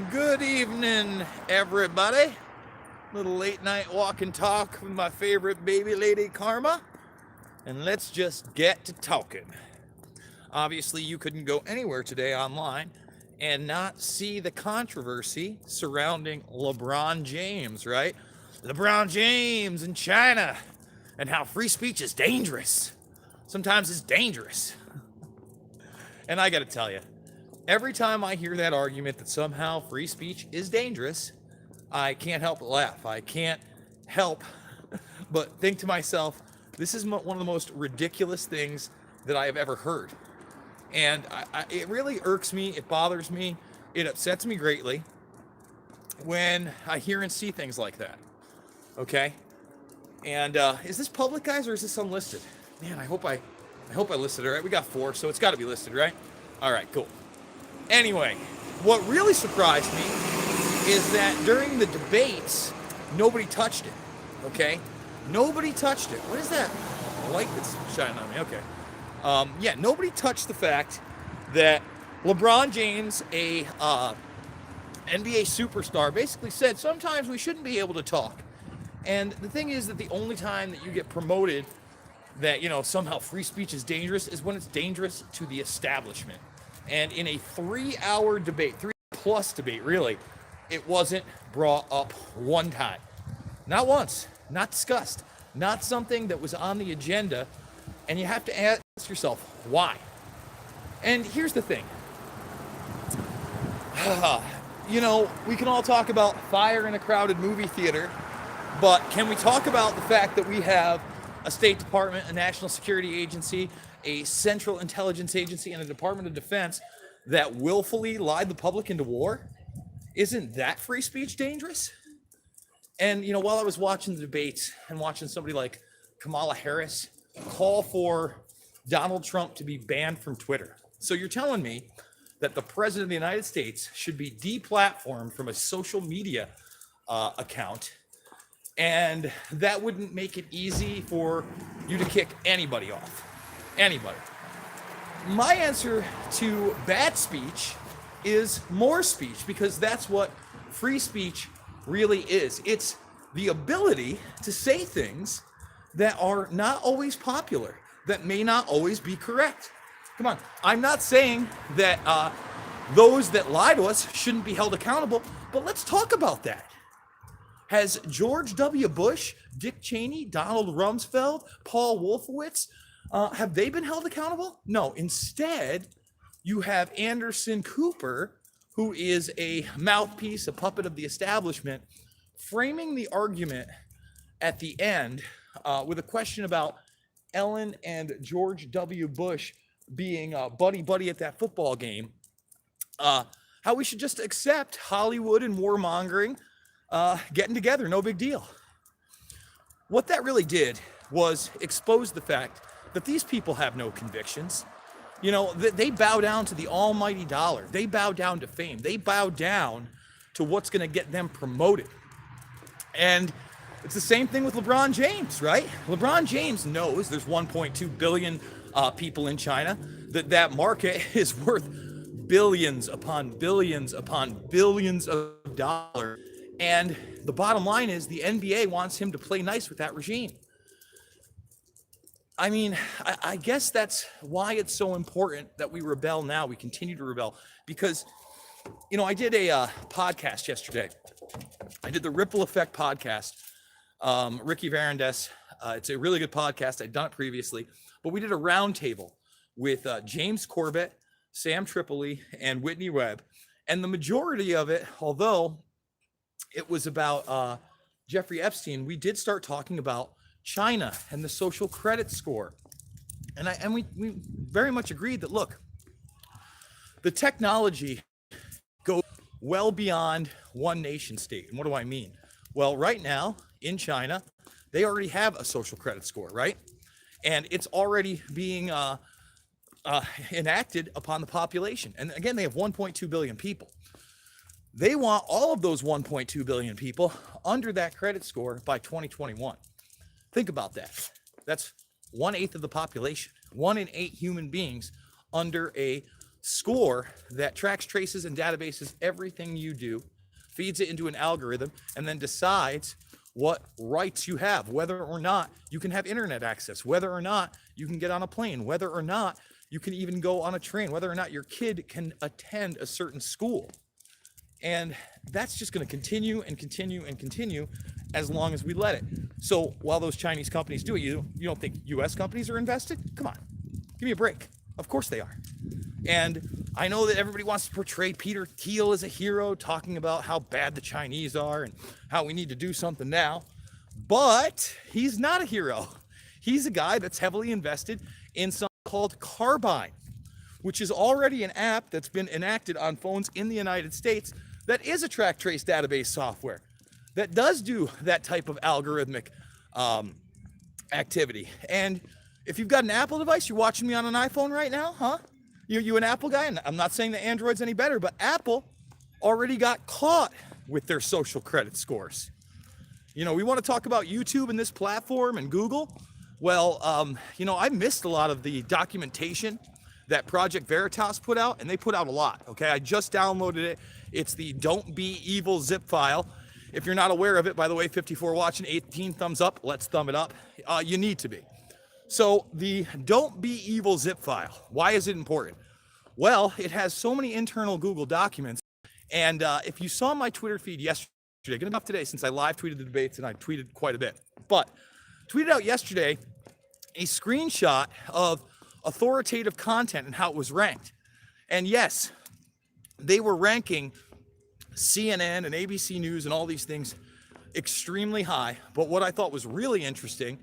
Good evening, everybody. Little late night walk and talk with my favorite baby lady, Karma. And let's just get to talking. Obviously, you couldn't go anywhere today online and not see the controversy surrounding LeBron James, right? LeBron James in China and how free speech is dangerous. Sometimes it's dangerous. And I gotta tell you, every time I hear that argument that somehow free speech is dangerous, I can't help but laugh. I can't help but think to myself, this is one of the most ridiculous things that I have ever heard. And it really irks me, it bothers me, it upsets me greatly when I hear and see things like that. Okay? And is this public, guys, or is this unlisted? Man, I hope I listed it right. We got 4, so it's got to be listed, right? All right, cool. Anyway, what really surprised me is that during the debates, nobody touched it. Okay, nobody touched it. What is that light that's shining on me? Okay, yeah, nobody touched the fact that LeBron James, a NBA superstar, basically said sometimes we shouldn't be able to talk. And the thing is that the only time that you get promoted that, somehow free speech is dangerous is when it's dangerous to the establishment. And in a 3-hour debate, 3+ debate, really, it wasn't brought up one time. Not once, not discussed, not something that was on the agenda. And you have to ask yourself, why? And here's the thing. We can all talk about fire in a crowded movie theater, but can we talk about the fact that we have a State Department, a National Security Agency, a Central Intelligence Agency, and a Department of Defense that willfully lied the public into war? Isn't that free speech dangerous? And, while I was watching the debates and watching somebody like Kamala Harris call for Donald Trump to be banned from Twitter. So you're telling me that the President of the United States should be deplatformed from a social media account, and that wouldn't make it easy for you to kick anybody off. Anybody. My answer to bad speech is more speech, because that's what free speech really is. It's the ability to say things that are not always popular, that may not always be correct. Come on, I'm not saying that those that lie to us shouldn't be held accountable, but let's talk about that. Has George W. Bush, Dick Cheney, Donald Rumsfeld, Paul Wolfowitz, have they been held accountable? No. Instead, you have Anderson Cooper, who is a mouthpiece, a puppet of the establishment, framing the argument at the end with a question about Ellen and George W. Bush being buddy-buddy at that football game. How we should just accept Hollywood and warmongering getting together, no big deal. What that really did was expose the fact that these people have no convictions. They bow down to the almighty dollar. They bow down to fame. They bow down to what's going to get them promoted. And it's the same thing with LeBron James, right? LeBron James knows there's 1.2 billion people in China, that market is worth billions upon billions upon billions of dollars. And the bottom line is the NBA wants him to play nice with that regime. I mean, I guess that's why it's so important that we rebel now. We continue to rebel because, I did a podcast yesterday. I did the Ripple Effect podcast. Ricky Varendes. It's a really good podcast. I'd done it previously, but we did a roundtable with James Corbett, Sam Tripoli, and Whitney Webb. And the majority of it, although it was about Jeffrey Epstein, we did start talking about China and the social credit score. And we very much agreed that, look, the technology goes well beyond one nation state. And what do I mean? Well, right now in China, they already have a social credit score, right? And it's already being enacted upon the population. And again, they have 1.2 billion people. They want all of those 1.2 billion people under that credit score by 2021. Think about that. That's 1/8 of the population. 1 in 8 human beings under a score that tracks, traces, and databases everything you do, feeds it into an algorithm, and then decides what rights you have, whether or not you can have internet access, whether or not you can get on a plane, whether or not you can even go on a train, whether or not your kid can attend a certain school. And that's just going to continue and continue and continue as long as we let it. So while those Chinese companies do it, you don't think US companies are invested? Come on, give me a break. Of course they are. And I know that everybody wants to portray Peter Thiel as a hero, talking about how bad the Chinese are and how we need to do something now. But he's not a hero. He's a guy that's heavily invested in something called Carbine, which is already an app that's been enacted on phones in the United States that is a track trace database software that does do that type of algorithmic activity. And if you've got an Apple device, you're watching me on an iPhone right now, huh? You an Apple guy? And I'm not saying that Android's any better, but Apple already got caught with their social credit scores. We want to talk about YouTube and this platform and Google. Well, I missed a lot of the documentation that Project Veritas put out, and they put out a lot, okay? I just downloaded it. It's the Don't Be Evil zip file. If you're not aware of it, by the way, 54 watching, 18 thumbs up, let's thumb it up. You need to be. So the Don't Be Evil zip file, why is it important? Well, it has so many internal Google documents. And if you saw my Twitter feed yesterday, good enough today since I live tweeted the debates and I tweeted quite a bit, but tweeted out yesterday a screenshot of authoritative content and how it was ranked. And yes, they were ranking CNN and ABC News and all these things extremely high. But what I thought was really interesting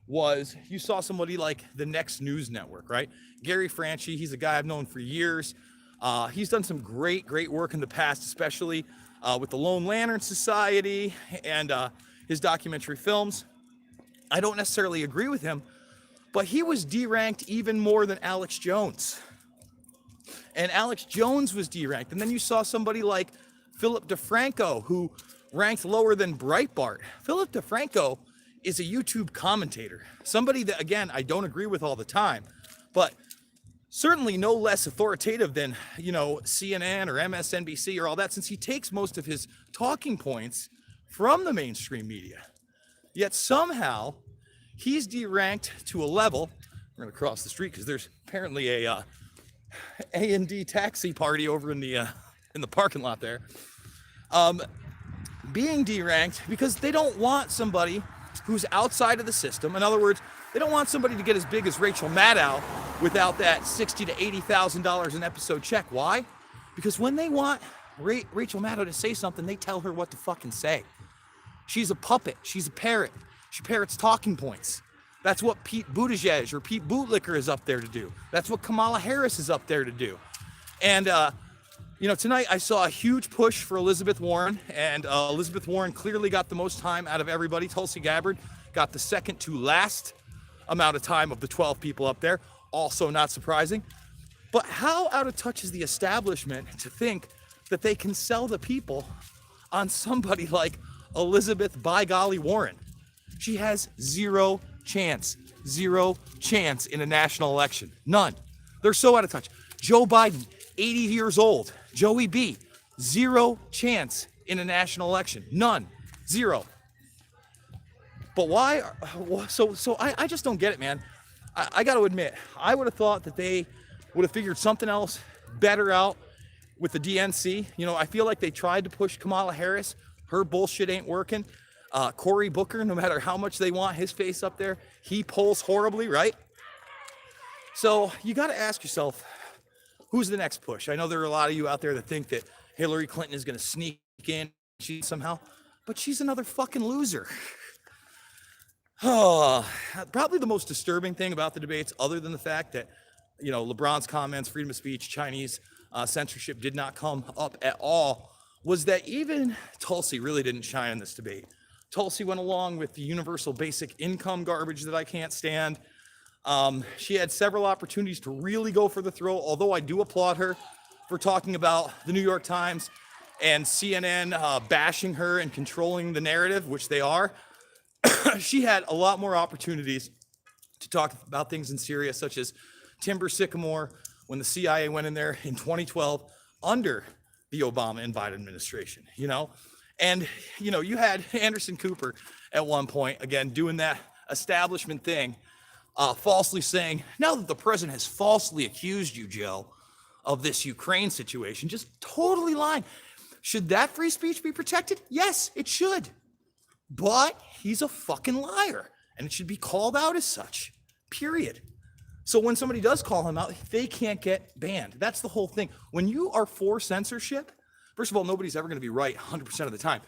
was you saw somebody like the Next News Network, right? Gary Franchi, he's a guy I've known for years. He's done some great work in the past, especially with the Lone Lantern Society and his documentary films. I don't necessarily agree with him, but he was deranked even more than Alex Jones. And Alex Jones was deranked. And then you saw somebody like Philip DeFranco, who ranked lower than Breitbart. Philip DeFranco is a YouTube commentator, somebody that, again, I don't agree with all the time, but certainly no less authoritative than, CNN or MSNBC or all that, since he takes most of his talking points from the mainstream media. Yet somehow he's deranked to a level. We're going to cross the street because there's apparently a A&D taxi party over in the parking lot there. Being deranked because they don't want somebody who's outside of the system. In other words, they don't want somebody to get as big as Rachel Maddow without that $60,000 to $80,000 an episode check. Why? Because when they want Rachel Maddow to say something, they tell her what to fucking say. She's a puppet. She's a parrot. She parrots talking points. That's what Pete Buttigieg or Pete Bootlicker is up there to do. That's what Kamala Harris is up there to do. And, tonight I saw a huge push for Elizabeth Warren, and Elizabeth Warren clearly got the most time out of everybody. Tulsi Gabbard got the second to last amount of time of the 12 people up there. Also not surprising. But how out of touch is the establishment to think that they can sell the people on somebody like Elizabeth by golly Warren? She has zero chance in a national election. None. They're so out of touch. Joe Biden, 80 years old. Joey B, zero chance in a national election. None. Zero. But why? So I just don't get it, man. I got to admit, I would have thought that they would have figured something else better out with the DNC. I feel like they tried to push Kamala Harris. Her bullshit ain't working. Cory Booker, no matter how much they want his face up there, he polls horribly, right? So you got to ask yourself, who's the next push? I know there are a lot of you out there that think that Hillary Clinton is going to sneak in somehow, but she's another fucking loser. Probably the most disturbing thing about the debates, other than the fact that, LeBron's comments, freedom of speech, Chinese censorship did not come up at all, was that even Tulsi really didn't shine in this debate. Tulsi went along with the universal basic income garbage that I can't stand. She had several opportunities to really go for the throat, although I do applaud her for talking about the New York Times and CNN bashing her and controlling the narrative, which they are. She had a lot more opportunities to talk about things in Syria, such as Timber Sycamore, when the CIA went in there in 2012 under the Obama and Biden administration, you know? And, you know, you had Anderson Cooper at one point, again, doing that establishment thing, falsely saying, now that the president has falsely accused you, Joe, of this Ukraine situation, just totally lying. Should that free speech be protected? Yes, it should. But he's a fucking liar, and it should be called out as such, period. So when somebody does call him out, they can't get banned. That's the whole thing. When you are for censorship, first of all, nobody's ever going to be right 100% of the time.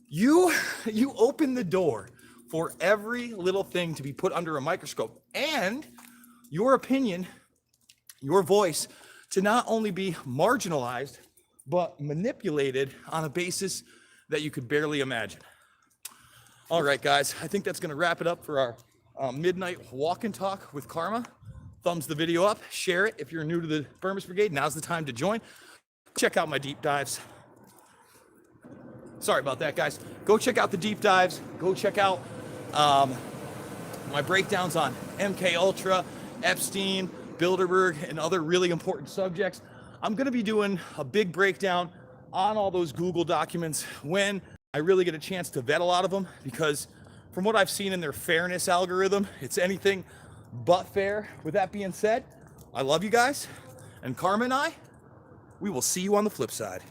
You open the door for every little thing to be put under a microscope, and your opinion, your voice, to not only be marginalized, but manipulated on a basis that you could barely imagine. All right, guys, I think that's going to wrap it up for our midnight walk and talk with Karma. Thumbs the video up, share it. If you're new to the Burmese Brigade, now's the time to join. Check out my deep dives. Sorry about that, guys. Go check out the deep dives. Go check out my breakdowns on MK Ultra, Epstein, Bilderberg, and other really important subjects. I'm going to be doing a big breakdown on all those Google documents when I really get a chance to vet a lot of them, because from what I've seen in their fairness algorithm, it's anything but fair. With that being said, I love you guys, and Karma and I, we will see you on the flip side.